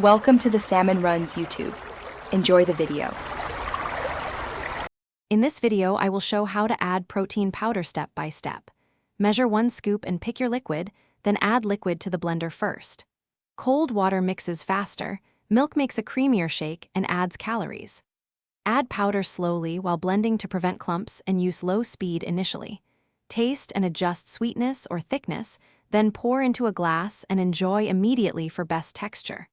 Welcome to the Salmon Runs YouTube. Enjoy the video. In this video, I will show how to add protein powder step by step. Measure 1 scoop and pick your liquid, then add liquid to the blender first. Cold water mixes faster, milk makes a creamier shake and adds calories. Add powder slowly while blending to prevent clumps and use low speed initially. Taste and adjust sweetness or thickness, then pour into a glass and enjoy immediately for best texture.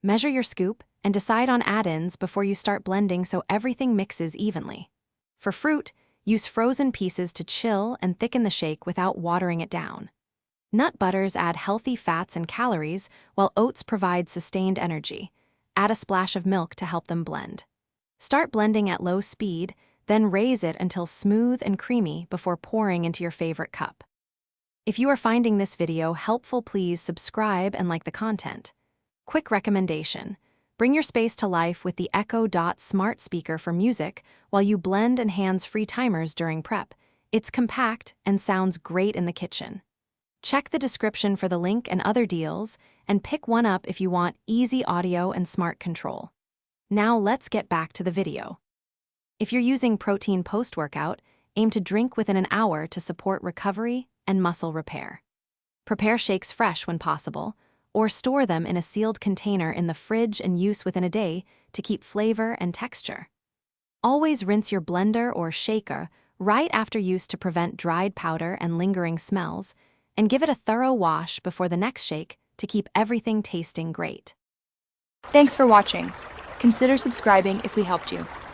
Measure your scoop and decide on add-ins before you start blending so everything mixes evenly. For fruit, use frozen pieces to chill and thicken the shake without watering it down. Nut butters add healthy fats and calories, while oats provide sustained energy. Add a splash of milk to help them blend. Start blending at low speed, then raise it until smooth and creamy before pouring into your favorite cup. If you are finding this video helpful, please subscribe and like the content. Quick recommendation: bring your space to life with the Echo Dot smart speaker for music while you blend and hands-free timers during prep. It's compact and sounds great in the kitchen. Check the description for the link and other deals, and pick one up if you want easy audio and smart control. Now let's get back to the video. If you're using protein post-workout, aim to drink within an hour to support recovery and muscle repair. Prepare shakes fresh when possible, or store them in a sealed container in the fridge and use within a day to keep flavor and texture. Always rinse your blender or shaker right after use to prevent dried powder and lingering smells, and give it a thorough wash before the next shake to keep everything tasting great. Thanks for watching. Consider subscribing if we helped you.